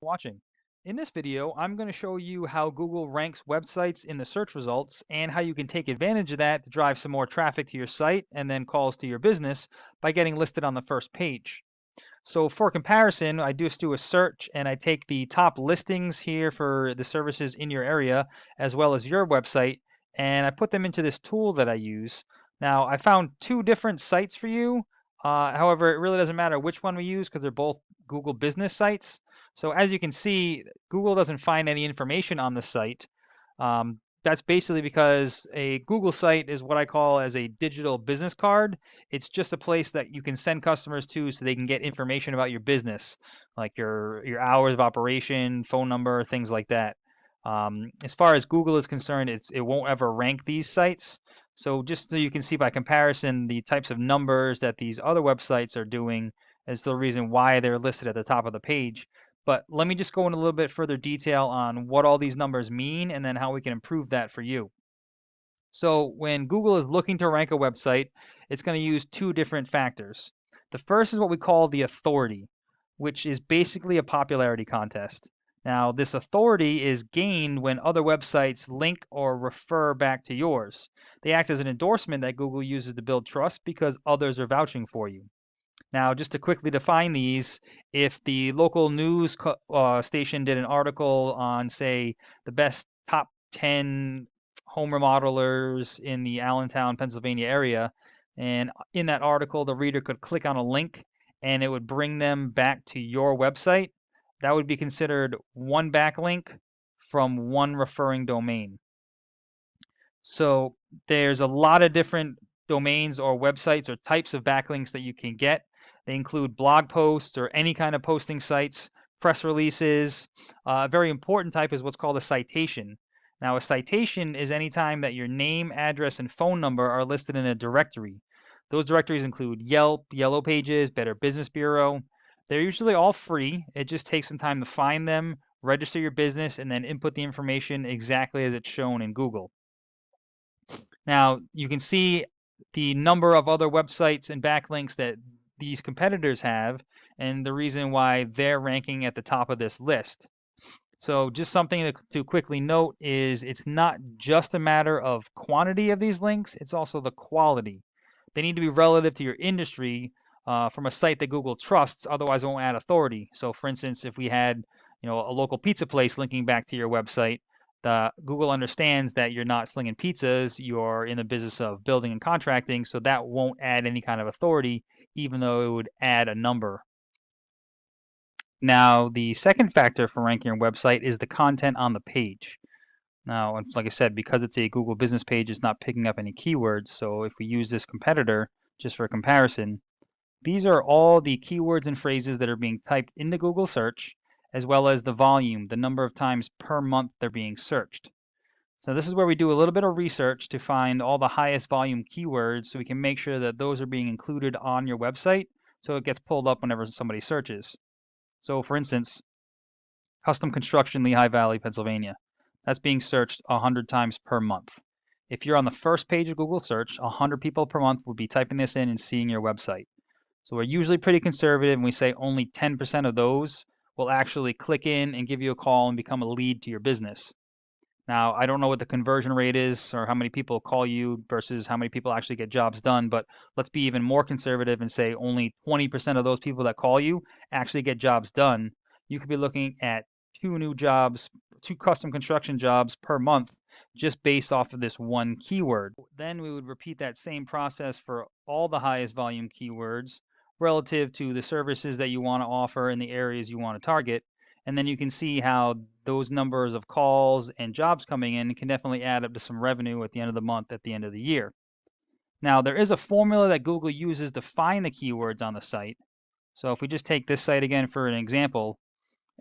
Watching. In this video, I'm going to show you how Google ranks websites in the search results and how you can take advantage of that to drive some more traffic to your site and then calls to your business by getting listed on the first page. So for comparison, I just do a search and I take the top listings here for the services in your area as well as your website, and I put them into this tool that I use. Now, I found two different sites for you. However, it really doesn't matter which one we use because they're both Google business sites. So as you can see, Google doesn't find any information on the site. That's basically because a Google site is what I call as a digital business card. It's just a place that you can send customers to so they can get information about your business, like your hours of operation, phone number, things like that. As far as Google is concerned, it won't ever rank these sites. So just so you can see by comparison the types of numbers that these other websites are doing is the reason why they're listed at the top of the page. But let me just go in a little bit further detail on what all these numbers mean and then how we can improve that for you. So when Google is looking to rank a website, it's going to use two different factors. The first is what we call the authority, which is basically a popularity contest. Now, this authority is gained when other websites link or refer back to yours. They act as an endorsement that Google uses to build trust because others are vouching for you. Now, just to quickly define these, if the local news station did an article on, say, the best top 10 home remodelers in the Allentown, Pennsylvania area, and in that article, the reader could click on a link and it would bring them back to your website, that would be considered one backlink from one referring domain. So there's a lot of different domains or websites or types of backlinks that you can get. They include blog posts or any kind of posting sites, press releases. A very important type is what's called a citation. Now, a citation is any time that your name, address, and phone number are listed in a directory. Those directories include Yelp, Yellow Pages, Better Business Bureau. They're usually all free. It just takes some time to find them, register your business, and then input the information exactly as it's shown in Google. Now, you can see the number of other websites and backlinks that these competitors have, and the reason why they're ranking at the top of this list. So just something to quickly note is it's not just a matter of quantity of these links, it's also the quality. They need to be relative to your industry from a site that Google trusts, otherwise it won't add authority. So for instance, if we had a local pizza place linking back to your website, Google understands that you're not slinging pizzas, you're in the business of building and contracting, so that won't add any kind of authority, even though it would add a number. Now, the second factor for ranking your website is the content on the page. Now, like I said, because it's a Google business page, it's not picking up any keywords. So if we use this competitor, just for comparison, these are all the keywords and phrases that are being typed into Google search, as well as the volume, the number of times per month they're being searched. So this is where we do a little bit of research to find all the highest volume keywords so we can make sure that those are being included on your website so it gets pulled up whenever somebody searches. So for instance, custom construction, Lehigh Valley, Pennsylvania. That's being searched 100 times per month. If you're on the first page of Google search, 100 people per month would be typing this in and seeing your website. So we're usually pretty conservative and we say only 10% of those will actually click in and give you a call and become a lead to your business. Now, I don't know what the conversion rate is or how many people call you versus how many people actually get jobs done, but let's be even more conservative and say only 20% of those people that call you actually get jobs done. You could be looking at two custom construction jobs per month just based off of this one keyword. Then we would repeat that same process for all the highest volume keywords relative to the services that you want to offer in the areas you want to target. And then you can see how those numbers of calls and jobs coming in can definitely add up to some revenue at the end of the month, at the end of the year. Now, there is a formula that Google uses to find the keywords on the site. So if we just take this site again for an example,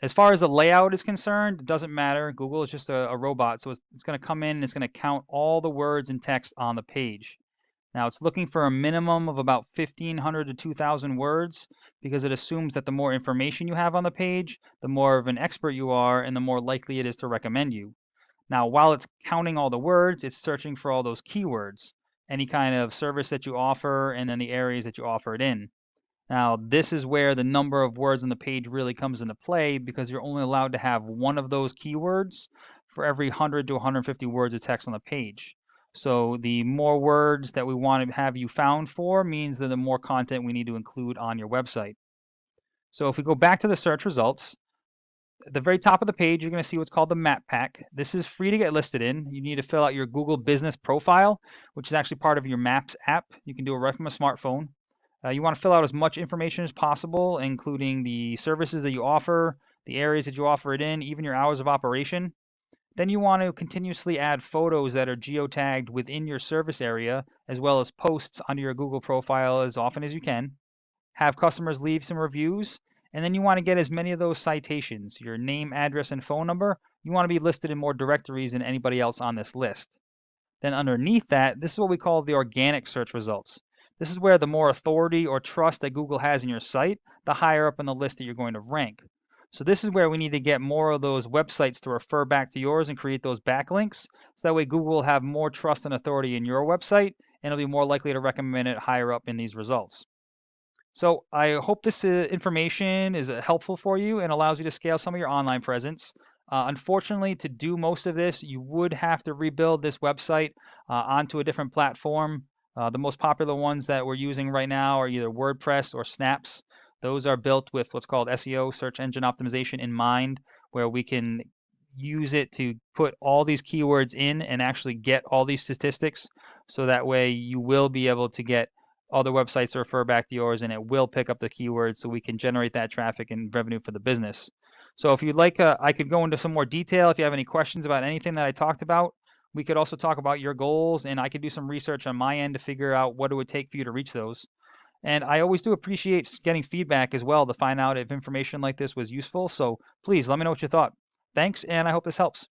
as far as the layout is concerned, it doesn't matter. Google is just a robot, so it's going to come in and it's going to count all the words and text on the page. Now it's looking for a minimum of about 1,500 to 2,000 words because it assumes that the more information you have on the page, the more of an expert you are and the more likely it is to recommend you. Now, while it's counting all the words, it's searching for all those keywords, any kind of service that you offer, and then the areas that you offer it in. Now, this is where the number of words on the page really comes into play because you're only allowed to have one of those keywords for every 100 to 150 words of text on the page. So the more words that we want to have you found for means that the more content we need to include on your website. So if we go back to the search results, at the very top of the page, you're going to see what's called the map pack. This is free to get listed in. You need to fill out your Google business profile, which is actually part of your Maps app. You can do it right from a smartphone. You want to fill out as much information as possible, including the services that you offer, the areas that you offer it in, even your hours of operation. Then you want to continuously add photos that are geotagged within your service area, as well as posts under your Google profile as often as you can. Have customers leave some reviews, and then you want to get as many of those citations, your name, address, and phone number. You want to be listed in more directories than anybody else on this list. Then underneath that, this is what we call the organic search results. This is where the more authority or trust that Google has in your site, the higher up on the list that you're going to rank. So this is where we need to get more of those websites to refer back to yours and create those backlinks. So that way Google will have more trust and authority in your website, and it'll be more likely to recommend it higher up in these results. So I hope this information is helpful for you and allows you to scale some of your online presence. Unfortunately, to do most of this, you would have to rebuild this website onto a different platform. The most popular ones that we're using right now are either WordPress or Snaps. Those are built with what's called SEO, search engine optimization, in mind, where we can use it to put all these keywords in and actually get all these statistics. So that way you will be able to get other websites to refer back to yours, and it will pick up the keywords so we can generate that traffic and revenue for the business. So if you'd like, I could go into some more detail. If you have any questions about anything that I talked about, we could also talk about your goals, and I could do some research on my end to figure out what it would take for you to reach those. And I always do appreciate getting feedback as well to find out if information like this was useful. So please let me know what you thought. Thanks, and I hope this helps.